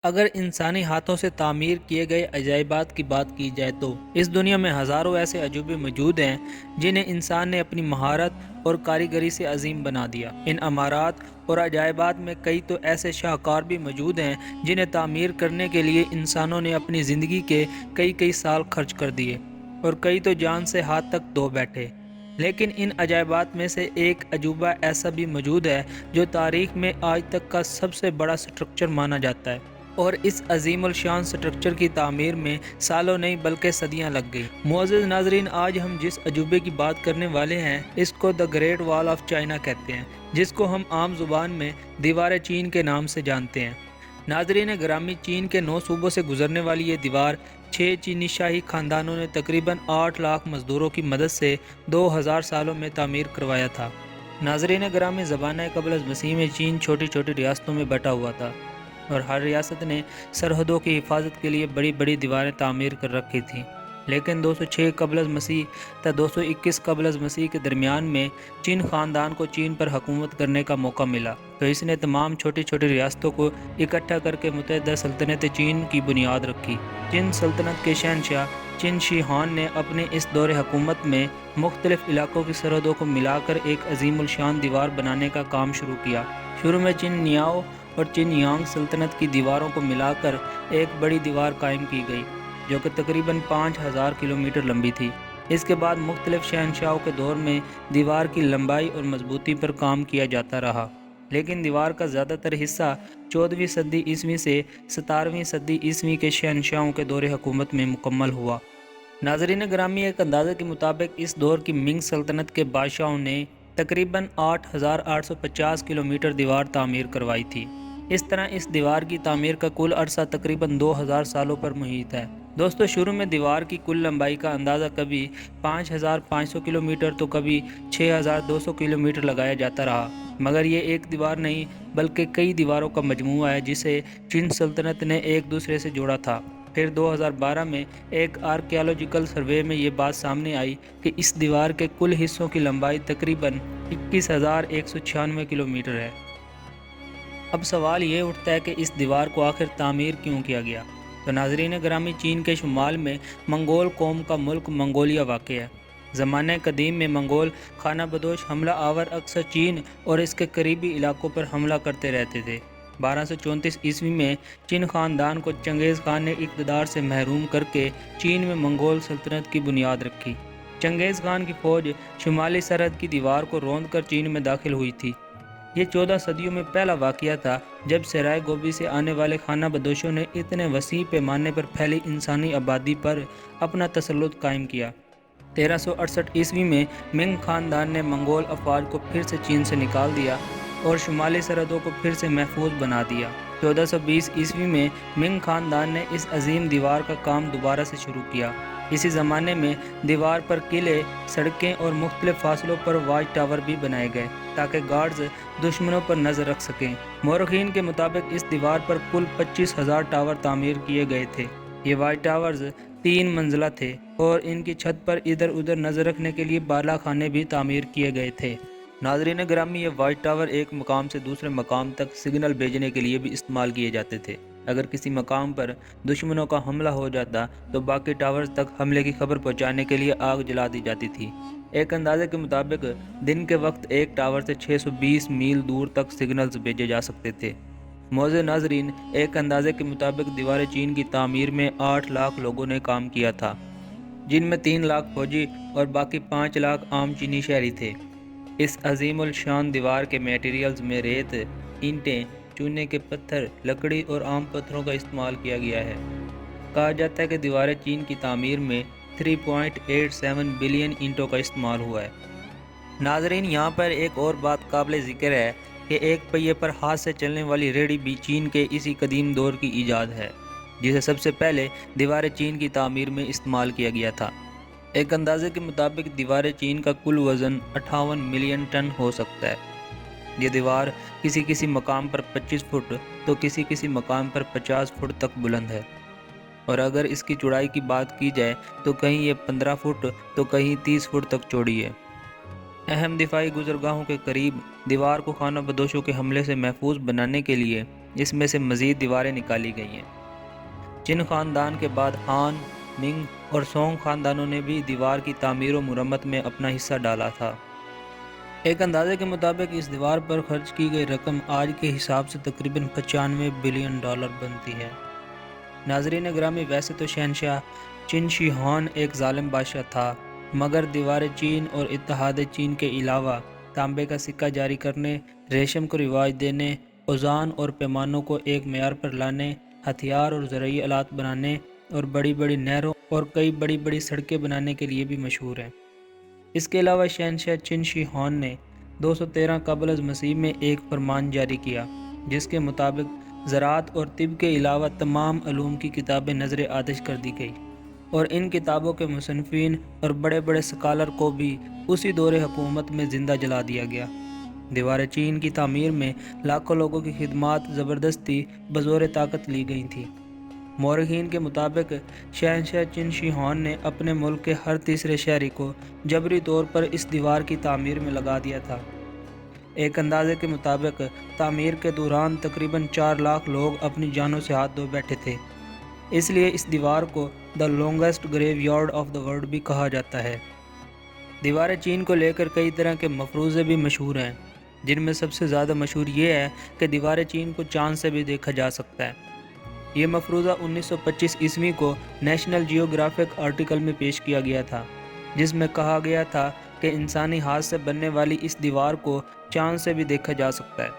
اگر انسانی ہاتھوں سے تعمیر کیے گئے عجائبات کی بات کی جائے تو اس دنیا میں ہزاروں ایسے عجوبے موجود ہیں جنہیں انسان نے اپنی مہارت اور کاریگری سے عظیم بنا دیا۔ ان عمارات اور عجائبات میں کئی تو ایسے شاہکار بھی موجود ہیں جنہیں تعمیر کرنے کے لیے انسانوں نے اپنی زندگی کے کئی سال خرچ کر دیے اور کئی تو جان سے ہاتھ تک دھو بیٹھے۔ لیکن ان عجائبات میں سے ایک عجوبہ ایسا بھی موجود ہے جو تاریخ میں آج تک کا سب سے بڑا سٹرکچر مانا جاتا ہے، اور اس عظیم الشان سٹرکچر کی تعمیر میں سالوں نہیں بلکہ صدیاں لگ گئی۔ معزز ناظرین، آج ہم جس عجوبے کی بات کرنے والے ہیں اس کو دی گریٹ وال آف چائنا کہتے ہیں، جس کو ہم عام زبان میں دیوار چین کے نام سے جانتے ہیں۔ ناظرین گرامی، چین کے 9 صوبوں سے گزرنے والی یہ دیوار 6 چینی شاہی خاندانوں نے تقریباً 8 لاکھ مزدوروں کی مدد سے 2000 سالوں میں تعمیر کروایا تھا۔ ناظرین گرامی، زمانہ قبل از مسیح میں چین چھوٹی چھوٹی ریاستوں میں بٹا ہوا تھا اور ہر ریاست نے سرحدوں کی حفاظت کے لیے بڑی بڑی دیواریں تعمیر کر رکھی تھیں۔ لیکن 206 قبل از مسیح تا 221 قبل از مسیح کے درمیان میں چین خاندان کو چین پر حکومت کرنے کا موقع ملا، تو اس نے تمام چھوٹی چھوٹی ریاستوں کو اکٹھا کر کے متحدہ سلطنت چین کی بنیاد رکھی۔ چین سلطنت کے شہنشاہ چین شی ہان نے اپنے اس دور حکومت میں مختلف علاقوں کی سرحدوں کو ملا کر ایک عظیم الشان دیوار بنانے کا کام شروع کیا۔ شروع میں چین نیاؤ اور چین یانگ سلطنت کی دیواروں کو ملا کر ایک بڑی دیوار قائم کی گئی جو کہ تقریباً 5000 کلومیٹر لمبی تھی۔ اس کے بعد مختلف شہنشاہوں کے دور میں دیوار کی لمبائی اور مضبوطی پر کام کیا جاتا رہا، لیکن دیوار کا زیادہ تر حصہ 14ویں صدی عیسوی سے 17ویں صدی عیسوی کے شہنشاہوں کے دور حکومت میں مکمل ہوا۔ ناظرین گرامی، ایک اندازے کے مطابق اس دور کی منگ سلطنت کے بادشاہوں نے تقریباً 8850 کلومیٹر دیوار تعمیر کروائی تھی۔ اس طرح اس دیوار کی تعمیر کا کل عرصہ تقریباً 2000 سالوں پر محیط ہے۔ دوستو، شروع میں دیوار کی کل لمبائی کا اندازہ کبھی 5500 کلومیٹر تو کبھی 6200 کلومیٹر لگایا جاتا رہا، مگر یہ ایک دیوار نہیں بلکہ کئی دیواروں کا مجموعہ ہے جسے چین سلطنت نے ایک دوسرے سے جوڑا تھا۔ پھر 2012 میں ایک آرکیالوجیکل سروے میں یہ بات سامنے آئی کہ اس دیوار کے کل حصوں کی لمبائی تقریباً 21196 کلومیٹر ہے۔ اب سوال یہ اٹھتا ہے کہ اس دیوار کو آخر تعمیر کیوں کیا گیا؟ تو ناظرین گرامی، چین کے شمال میں منگول قوم کا ملک منگولیا واقع ہے۔ زمانہ قدیم میں منگول خانہ بدوش حملہ آور اکثر چین اور اس کے قریبی علاقوں پر حملہ کرتے رہتے تھے۔ 1234 عیسوی میں چین خاندان کو چنگیز خان نے اقتدار سے محروم کر کے چین میں منگول سلطنت کی بنیاد رکھی۔ چنگیز خان کی فوج شمالی سرحد کی دیوار کو روند کر چین میں داخل ہوئی تھی۔ یہ 14 صدیوں میں پہلا واقعہ تھا جب سرائے گوبی سے آنے والے خانہ بدوشوں نے اتنے وسیع پیمانے پر پھیلی انسانی آبادی پر اپنا تسلط قائم کیا۔ 1368 عیسوی میں منگ خاندان نے منگول افواج کو پھر سے چین سے نکال دیا اور شمالی سرحدوں کو پھر سے محفوظ بنا دیا۔ 1420 عیسوی میں منگ خاندان نے اس عظیم دیوار کا کام دوبارہ سے شروع کیا۔ اسی زمانے میں دیوار پر قلعے، سڑکیں اور مختلف فاصلوں پر واچ ٹاور بھی بنائے گئے تاکہ گارڈز دشمنوں پر نظر رکھ سکیں۔ مورخین کے مطابق اس دیوار پر کل 25,000 ٹاور تعمیر کیے گئے تھے۔ یہ واچ ٹاورز 3 منزلہ تھے اور ان کی چھت پر ادھر ادھر نظر رکھنے کے لیے بالا خانے بھی تعمیر کیے گئے تھے۔ ناظرین گرامی، یہ واچ ٹاور ایک مقام سے دوسرے مقام تک سگنل بھیجنے کے لیے بھی استعمال کیے جاتے تھے۔ اگر کسی مقام پر دشمنوں کا حملہ ہو جاتا تو باقی ٹاورز تک حملے کی خبر پہنچانے کے لیے آگ جلا دی جاتی تھی۔ ایک اندازے کے مطابق دن کے وقت ایک ٹاور سے 620 میل دور تک سگنلز بھیجے جا سکتے تھے۔ معزز ناظرین، ایک اندازے کے مطابق دیوار چین کی تعمیر میں 8 لاکھ لوگوں نے کام کیا تھا، جن میں 3 لاکھ فوجی اور باقی 5 لاکھ عام چینی شہری تھے۔ اس عظیم الشان دیوار کے میٹیریلز میں ریت، اینٹیں، چونے کے پتھر، لکڑی اور عام پتھروں کا استعمال کیا گیا ہے۔ کہا جاتا ہے کہ دیوار چین کی تعمیر میں 3.87 بلین اینٹوں کا استعمال ہوا ہے۔ ناظرین، یہاں پر ایک اور بات قابل ذکر ہے کہ ایک پہیے پر ہاتھ سے چلنے والی ریڑھی بھی چین کے اسی قدیم دور کی ایجاد ہے، جسے سب سے پہلے دیوار چین کی تعمیر میں استعمال کیا گیا تھا۔ ایک اندازے کے مطابق دیوار چین کا کل وزن 58 ملین ٹن ہو سکتا ہے۔ یہ دیوار کسی مقام پر 25 فٹ تو کسی مقام پر 50 فٹ تک بلند ہے، اور اگر اس کی چوڑائی کی بات کی جائے تو کہیں یہ 15 فٹ تو کہیں 30 فٹ تک چوڑی ہے۔ اہم دفاعی گزرگاہوں کے قریب دیوار کو خانہ بدوشوں کے حملے سے محفوظ بنانے کے لیے اس میں سے مزید دیواریں نکالی گئی ہیں۔ چین خاندان کے بعد ہان، منگ اور سونگ خاندانوں نے بھی دیوار کی تعمیر و مرمت میں اپنا حصہ ڈالا تھا۔ ایک اندازے کے مطابق اس دیوار پر خرچ کی گئی رقم آج کے حساب سے تقریباً $95 بلین بنتی ہے۔ ناظرین گرامی، ویسے تو شہنشاہ چن شی ہوانگ ایک ظالم بادشاہ تھا، مگر دیوار چین اور اتحاد چین کے علاوہ تانبے کا سکہ جاری کرنے، ریشم کو رواج دینے، اوزان اور پیمانوں کو ایک معیار پر لانے، ہتھیار اور زرعی آلات بنانے اور بڑی بڑی نہروں اور کئی بڑی بڑی سڑکیں بنانے کے لیے بھی مشہور ہے۔ اس کے علاوہ شہنشاہ چن شی ہوانگ نے 213 قبل از مسیح میں ایک فرمان جاری کیا، جس کے مطابق زراعت اور طب کے علاوہ تمام علوم کی کتابیں نظر آتش کر دی گئی، اور ان کتابوں کے مصنفین اور بڑے بڑے سکالر کو بھی اسی دور حکومت میں زندہ جلا دیا گیا۔ دیوار چین کی تعمیر میں لاکھوں لوگوں کی خدمات زبردستی بزور طاقت لی گئی تھیں۔ مورخین کے مطابق شہنشاہ چن شی ہوانگ نے اپنے ملک کے ہر تیسرے شہری کو جبری طور پر اس دیوار کی تعمیر میں لگا دیا تھا۔ ایک اندازے کے مطابق تعمیر کے دوران تقریباً 4 لاکھ لوگ اپنی جانوں سے ہاتھ دھو بیٹھے تھے۔ اس لیے اس دیوار کو the longest graveyard of the world بھی کہا جاتا ہے۔ دیوار چین کو لے کر کئی طرح کے مفروضے بھی مشہور ہیں، جن میں سب سے زیادہ مشہور یہ ہے کہ دیوار چین کو چاند سے بھی دیکھا جا سکتا ہے۔ یہ مفروضہ 1925 عیسوی کو نیشنل جیوگرافک آرٹیکل میں پیش کیا گیا تھا، جس میں کہا گیا تھا کہ انسانی ہاتھ سے بننے والی اس دیوار کو چاند سے بھی دیکھا جا سکتا ہے۔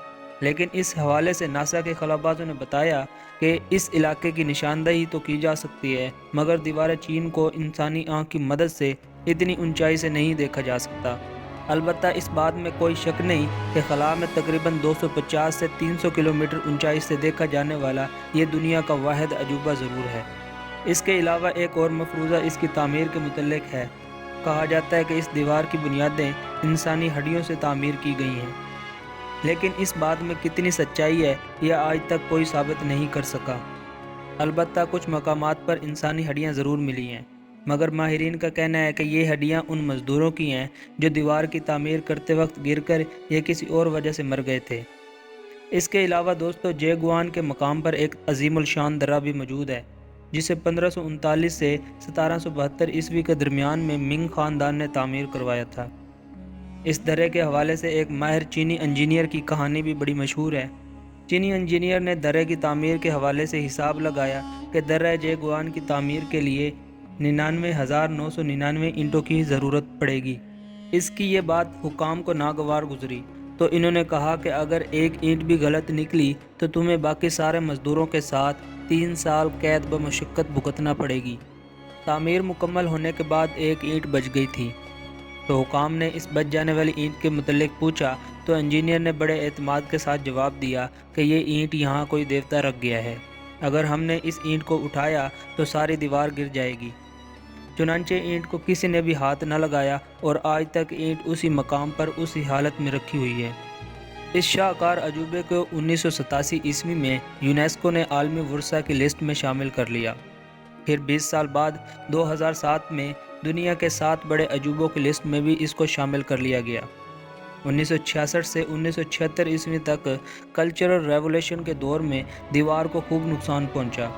لیکن اس حوالے سے ناسا کے خلابازوں نے بتایا کہ اس علاقے کی نشاندہی تو کی جا سکتی ہے، مگر دیوار چین کو انسانی آنکھ کی مدد سے اتنی اونچائی سے نہیں دیکھا جا سکتا۔ البتہ اس بات میں کوئی شک نہیں کہ خلا میں تقریباً 250 سے 300 کلومیٹر اونچائی سے دیکھا جانے والا یہ دنیا کا واحد عجوبہ ضرور ہے۔ اس کے علاوہ ایک اور مفروضہ اس کی تعمیر کے متعلق ہے۔ کہا جاتا ہے کہ اس دیوار کی بنیادیں انسانی ہڈیوں سے تعمیر کی گئی ہیں، لیکن اس بات میں کتنی سچائی ہے یہ آج تک کوئی ثابت نہیں کر سکا۔ البتہ کچھ مقامات پر انسانی ہڈیاں ضرور ملی ہیں، مگر ماہرین کا کہنا ہے کہ یہ ہڈیاں ان مزدوروں کی ہیں جو دیوار کی تعمیر کرتے وقت گر کر یا کسی اور وجہ سے مر گئے تھے۔ اس کے علاوہ دوستو، جیگوان کے مقام پر ایک عظیم الشان درہ بھی موجود ہے، جسے 1539 سے 1772 عیسوی کے درمیان میں منگ خاندان نے تعمیر کروایا تھا۔ اس درے کے حوالے سے ایک ماہر چینی انجینئر کی کہانی بھی بڑی مشہور ہے۔ چینی انجینئر نے درے کی تعمیر کے حوالے سے حساب لگایا کہ درہ جیگوان کی تعمیر کے لیے 99,999 اینٹوں کی ضرورت پڑے گی۔ اس کی یہ بات حکام کو ناگوار گزری، تو انہوں نے کہا کہ اگر ایک اینٹ بھی غلط نکلی تو تمہیں باقی سارے مزدوروں کے ساتھ 3 سال قید بمشقت بھگتنا پڑے گی۔ تعمیر مکمل ہونے کے بعد ایک اینٹ بچ گئی تھی، تو حکام نے اس بچ جانے والی اینٹ کے متعلق پوچھا تو انجینئر نے بڑے اعتماد کے ساتھ جواب دیا کہ یہ اینٹ یہاں کوئی دیوتا رکھ گیا ہے، اگر ہم نے اس اینٹ کو اٹھایا تو ساری دیوار گر جائے گی۔ چنانچہ اینٹ کو کسی نے بھی ہاتھ نہ لگایا اور آج تک اینٹ اسی مقام پر اسی حالت میں رکھی ہوئی ہے۔ اس شاہکار عجوبے کو 1987 عیسوی میں یونیسکو نے عالمی ورثہ کی لسٹ میں شامل کر لیا۔ پھر 20 سال بعد 2007 میں دنیا کے 7 بڑے عجوبوں کی لسٹ میں بھی اس کو شامل کر لیا گیا۔ 1966 سے 1976 عیسوی تک کلچرل ریولیوشن کے دور میں دیوار کو خوب نقصان پہنچا۔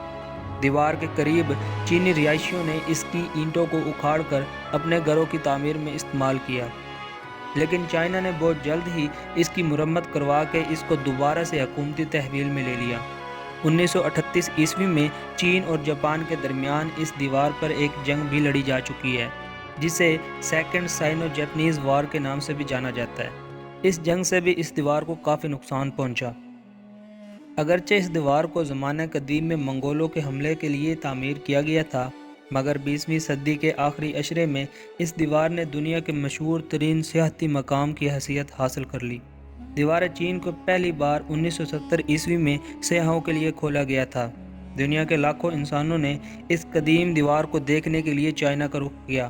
دیوار کے قریب چینی رہائشیوں نے اس کی اینٹوں کو اکھاڑ کر اپنے گھروں کی تعمیر میں استعمال کیا، لیکن چائنا نے بہت جلد ہی اس کی مرمت کروا کے اس کو دوبارہ سے حکومتی تحویل میں لے لیا۔ 1938 عیسوی میں چین اور جاپان کے درمیان اس دیوار پر ایک جنگ بھی لڑی جا چکی ہے، جسے سیکنڈ سائنو جیپنیز وار کے نام سے بھی جانا جاتا ہے۔ اس جنگ سے بھی اس دیوار کو کافی نقصان پہنچا۔ اگرچہ اس دیوار کو زمانہ قدیم میں منگولوں کے حملے کے لیے تعمیر کیا گیا تھا، مگر 20ویں صدی کے آخری عشرے میں اس دیوار نے دنیا کے مشہور ترین سیاحتی مقام کی حیثیت حاصل کر لی۔ دیوار چین کو پہلی بار 1970 عیسوی میں سیاحوں کے لیے کھولا گیا تھا۔ دنیا کے لاکھوں انسانوں نے اس قدیم دیوار کو دیکھنے کے لیے چائنا کا رخ کیا۔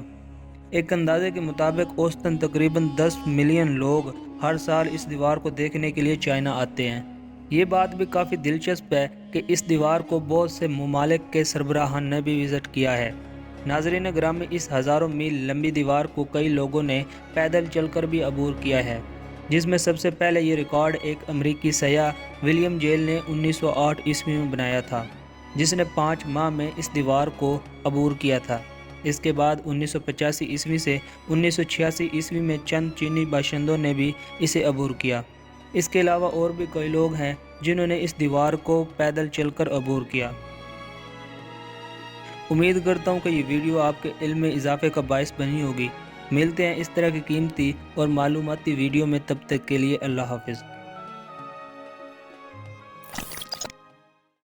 ایک اندازے کے مطابق اوسطاً تقریباً 10 ملین لوگ ہر سال اس دیوار کو دیکھنے کے لیے چائنا آتے ہیں۔ یہ بات بھی کافی دلچسپ ہے کہ اس دیوار کو بہت سے ممالک کے سربراہان نے بھی وزٹ کیا ہے۔ ناظرین گرامی، اس ہزاروں میل لمبی دیوار کو کئی لوگوں نے پیدل چل کر بھی عبور کیا ہے۔ جس میں سب سے پہلے یہ ریکارڈ ایک امریکی سیاح ولیم جیل نے 1908 عیسوی میں بنایا تھا، جس نے 5 ماہ میں اس دیوار کو عبور کیا تھا۔ اس کے بعد 1985 عیسوی سے 1986 عیسوی میں چند چینی باشندوں نے بھی اسے عبور کیا۔ اس کے علاوہ اور بھی کئی لوگ ہیں جنہوں نے اس دیوار کو پیدل چل کر عبور کیا۔ امید کرتا ہوں کہ یہ ویڈیو آپ کے علم میں اضافے کا باعث بنی ہوگی۔ ملتے ہیں اس طرح کی قیمتی اور معلوماتی ویڈیو میں، تب تک کے لیے اللہ حافظ۔